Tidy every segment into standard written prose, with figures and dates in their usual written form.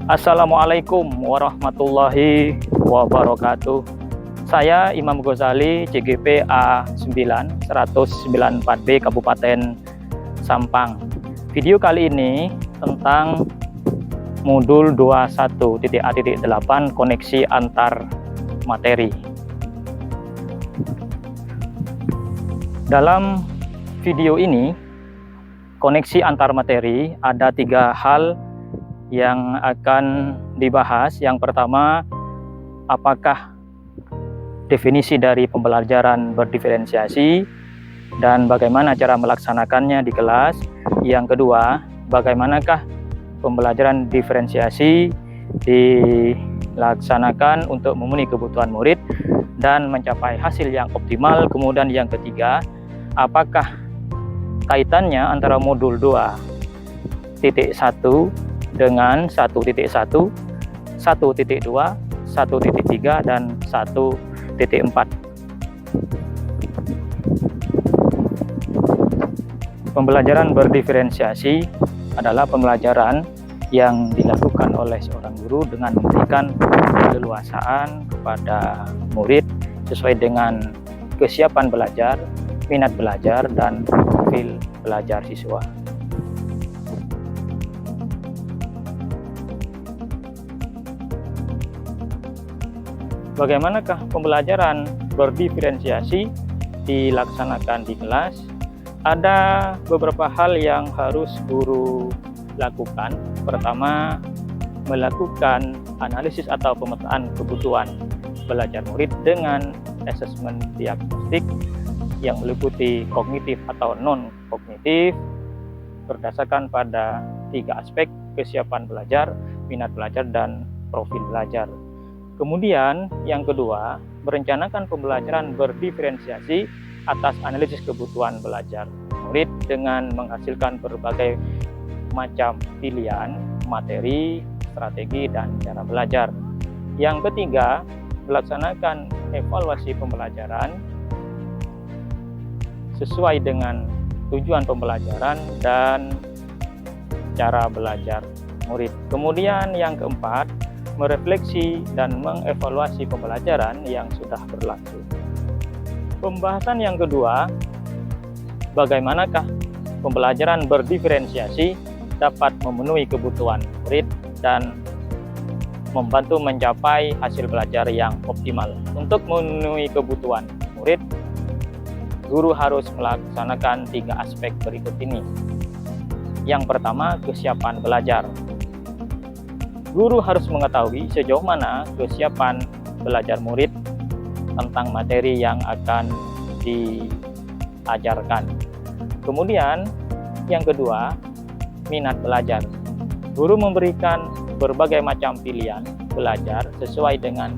Assalamualaikum warahmatullahi wabarakatuh. Saya Imam Ghazali, CGP A9 194B Kabupaten Sampang. Video kali ini tentang modul 21.A.8 koneksi antar materi. Dalam video ini, koneksi antar materi ada 3 hal yang akan dibahas. Yang pertama, apakah definisi dari pembelajaran berdiferensiasi dan bagaimana cara melaksanakannya di kelas. Yang kedua, bagaimanakah pembelajaran diferensiasi dilaksanakan untuk memenuhi kebutuhan murid dan mencapai hasil yang optimal. Kemudian yang ketiga, apakah kaitannya antara modul 2.1 dengan 1.1, 1.2, 1.3, dan 1.4. Pembelajaran berdiferensiasi adalah pembelajaran yang dilakukan oleh seorang guru dengan memberikan keleluasaan kepada murid sesuai dengan kesiapan belajar, minat belajar, dan profil belajar siswa. Bagaimanakah pembelajaran berdiferensiasi dilaksanakan di kelas? Ada beberapa hal yang harus guru lakukan. Pertama, melakukan analisis atau pemetaan kebutuhan belajar murid dengan asesmen diagnostik yang meliputi kognitif atau non-kognitif berdasarkan pada 3 aspek: kesiapan belajar, minat belajar, dan profil belajar. Kemudian yang kedua, merencanakan pembelajaran berdiferensiasi atas analisis kebutuhan belajar murid dengan menghasilkan berbagai macam pilihan, materi, strategi, dan cara belajar. Yang ketiga, melaksanakan evaluasi pembelajaran sesuai dengan tujuan pembelajaran dan cara belajar murid. Kemudian yang keempat, merefleksi dan mengevaluasi pembelajaran yang sudah berlangsung. Pembahasan yang kedua, bagaimanakah pembelajaran berdiferensiasi dapat memenuhi kebutuhan murid dan membantu mencapai hasil belajar yang optimal. Untuk memenuhi kebutuhan murid, guru harus melaksanakan 3 aspek berikut ini. Yang pertama, kesiapan belajar. Guru harus mengetahui sejauh mana kesiapan belajar murid tentang materi yang akan diajarkan. Kemudian yang kedua, minat belajar. Guru memberikan berbagai macam pilihan belajar sesuai dengan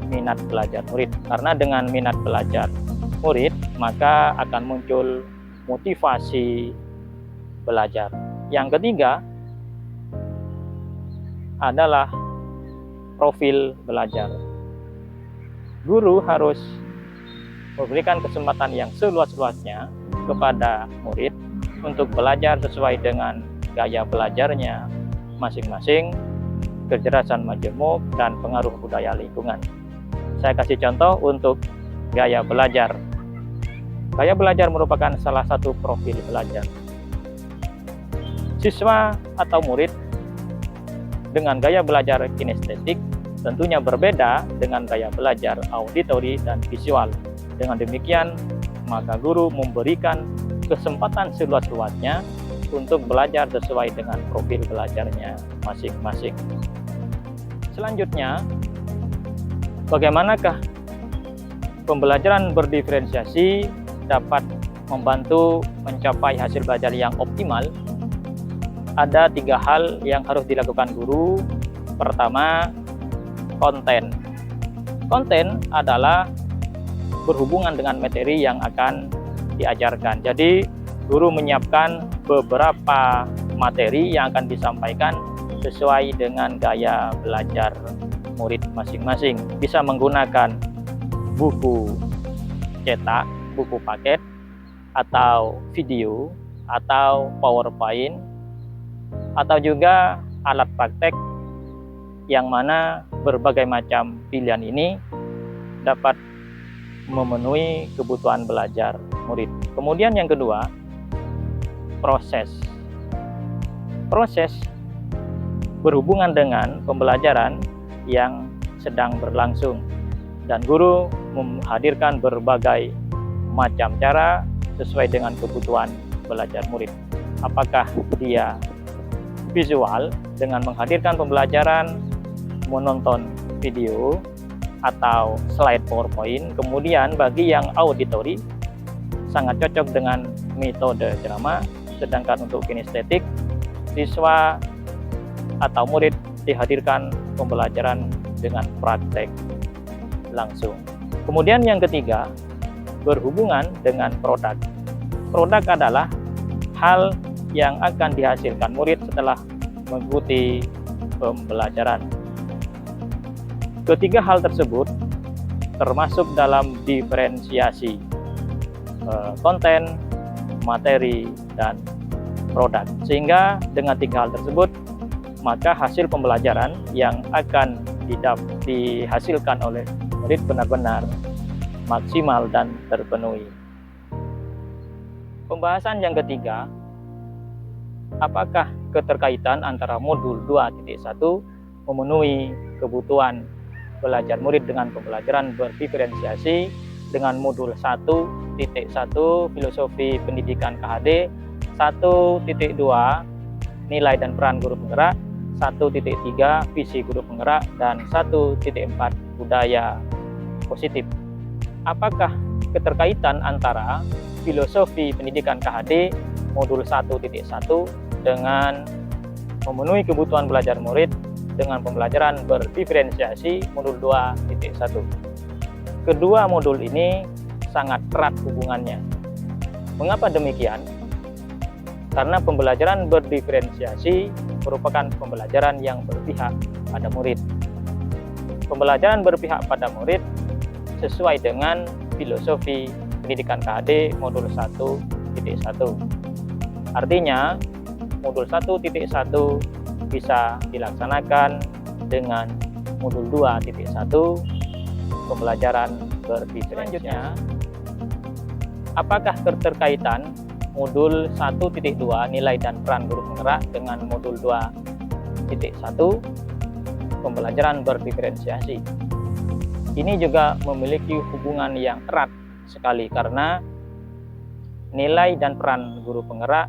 minat belajar murid. Karena dengan minat belajar murid, maka akan muncul motivasi belajar. Yang ketiga adalah profil belajar. Guru harus memberikan kesempatan yang seluas-luasnya kepada murid untuk belajar sesuai dengan gaya belajarnya masing-masing, kecerdasan majemuk, dan pengaruh budaya lingkungan. Saya kasih contoh untuk gaya belajar. Gaya belajar merupakan salah satu profil belajar. Siswa atau murid dengan gaya belajar kinestetik tentunya berbeda dengan gaya belajar auditori dan visual. Dengan demikian, maka guru memberikan kesempatan seluas-luasnya untuk belajar sesuai dengan profil belajarnya masing-masing. Selanjutnya, bagaimanakah pembelajaran berdiferensiasi dapat membantu mencapai hasil belajar yang optimal? Ada 3 hal yang harus dilakukan guru. Pertama, konten. Konten adalah berhubungan dengan materi yang akan diajarkan. Jadi, guru menyiapkan beberapa materi yang akan disampaikan sesuai dengan gaya belajar murid masing-masing. Bisa menggunakan buku cetak, buku paket, atau video, atau PowerPoint, atau juga alat praktek yang mana berbagai macam pilihan ini dapat memenuhi kebutuhan belajar murid. Kemudian yang kedua, proses. Proses berhubungan dengan pembelajaran yang sedang berlangsung, dan guru menghadirkan berbagai macam cara sesuai dengan kebutuhan belajar murid. Apakah dia visual dengan menghadirkan pembelajaran, menonton video, atau slide PowerPoint. Kemudian bagi yang auditory sangat cocok dengan metode ceramah, sedangkan untuk kinestetik siswa atau murid dihadirkan pembelajaran dengan praktek langsung. Kemudian yang ketiga, berhubungan dengan produk. Produk adalah hal yang akan dihasilkan murid setelah mengikuti pembelajaran. Ketiga hal tersebut termasuk dalam diferensiasi konten, materi, dan produk. Sehingga dengan tiga hal tersebut, maka hasil pembelajaran yang akan dihasilkan oleh murid benar-benar maksimal dan terpenuhi. Pembahasan yang ketiga, apakah keterkaitan antara modul 2.1 memenuhi kebutuhan belajar murid dengan pembelajaran berdiferensiasi dengan modul 1.1 filosofi pendidikan KHD, 1.2 nilai dan peran guru penggerak, 1.3 visi guru penggerak, dan 1.4 budaya positif. Apakah keterkaitan antara filosofi pendidikan KHD modul 1.1 dengan memenuhi kebutuhan belajar murid dengan pembelajaran berdiferensiasi modul 2.1. Kedua modul ini sangat erat hubungannya. Mengapa demikian? Karena pembelajaran berdiferensiasi merupakan pembelajaran yang berpihak pada murid. Pembelajaran berpihak pada murid sesuai dengan filosofi pendidikan KHD modul 1.1. Artinya, modul 1.1 bisa dilaksanakan dengan modul 2.1 pembelajaran berdiferensiasi. Selanjutnya, apakah keterkaitan modul 1.2 nilai dan peran guru penggerak dengan modul 2.1 pembelajaran berdiferensiasi? Ini juga memiliki hubungan yang erat sekali karena nilai dan peran guru penggerak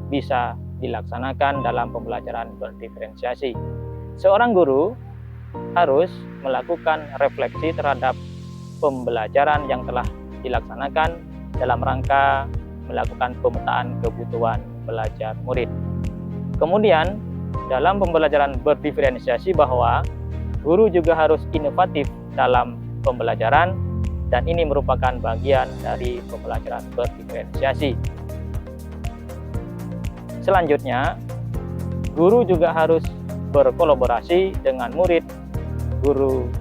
bisa dilaksanakan dalam pembelajaran berdiferensiasi. Seorang guru harus melakukan refleksi terhadap pembelajaran yang telah dilaksanakan dalam rangka melakukan pemetaan kebutuhan belajar murid. Kemudian, dalam pembelajaran berdiferensiasi bahwa guru juga harus inovatif dalam pembelajaran, dan ini merupakan bagian dari pembelajaran berdiferensiasi. Selanjutnya, guru juga harus berkolaborasi dengan murid, guru,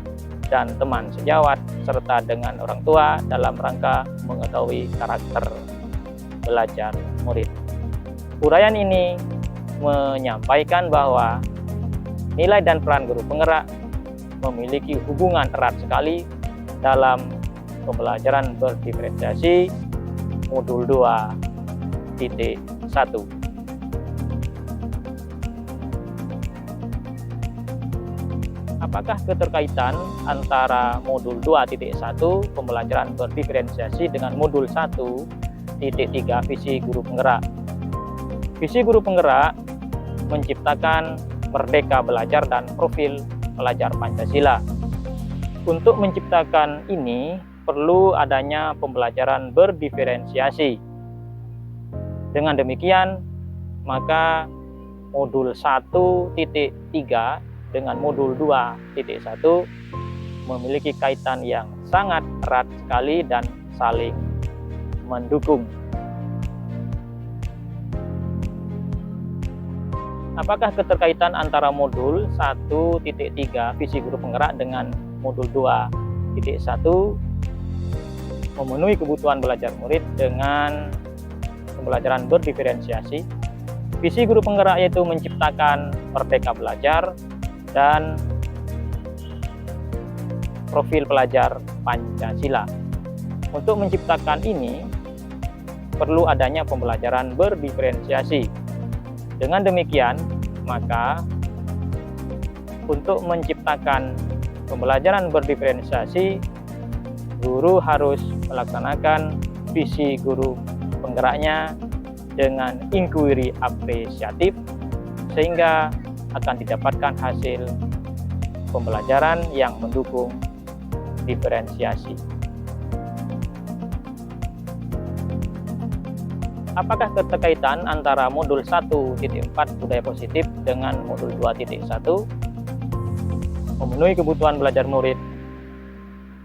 dan teman sejawat, serta dengan orang tua dalam rangka mengetahui karakter belajar murid. Uraian ini menyampaikan bahwa nilai dan peran guru penggerak memiliki hubungan erat sekali dalam pembelajaran berdiferensiasi modul 2.1. Apakah keterkaitan antara modul 2.1 pembelajaran berdiferensiasi dengan modul 1.3 visi guru penggerak? Visi guru penggerak menciptakan merdeka belajar dan profil pelajar Pancasila. Untuk menciptakan ini perlu adanya pembelajaran berdiferensiasi. Dengan demikian, maka modul 1.3 dengan modul 2.1 memiliki kaitan yang sangat erat sekali dan saling mendukung. Apakah keterkaitan antara modul 1.3 visi guru penggerak dengan modul 2.1 memenuhi kebutuhan belajar murid dengan pembelajaran berdiferensiasi? Visi guru penggerak yaitu menciptakan merdeka belajar dan profil pelajar Pancasila. Untuk menciptakan ini, perlu adanya pembelajaran berdiferensiasi. Dengan demikian, maka untuk menciptakan pembelajaran berdiferensiasi, guru harus melaksanakan visi guru penggeraknya dengan inquiry apresiatif, sehingga akan didapatkan hasil pembelajaran yang mendukung diferensiasi. Apakah keterkaitan antara modul 1.4 budaya positif dengan modul 2.1 memenuhi kebutuhan belajar murid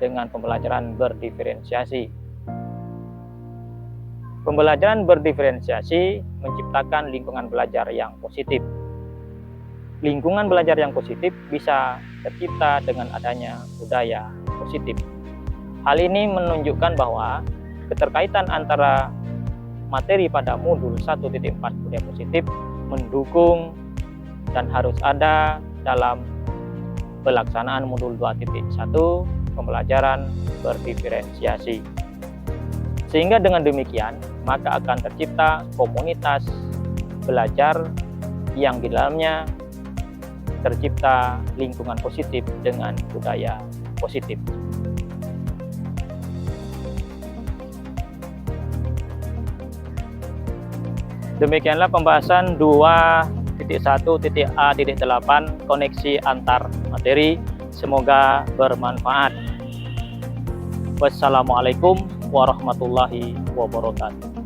dengan pembelajaran berdiferensiasi? Pembelajaran berdiferensiasi menciptakan lingkungan belajar yang positif. Lingkungan belajar yang positif bisa tercipta dengan adanya budaya positif. Hal ini menunjukkan bahwa keterkaitan antara materi pada modul 1.4 budaya positif mendukung dan harus ada dalam pelaksanaan modul 2.1 pembelajaran berdiferensiasi. Sehingga dengan demikian, maka akan tercipta komunitas belajar yang di dalamnya tercipta lingkungan positif dengan budaya positif. Demikianlah pembahasan 2.1.A.8 koneksi antar materi. Semoga bermanfaat. Wassalamualaikum warahmatullahi wabarakatuh.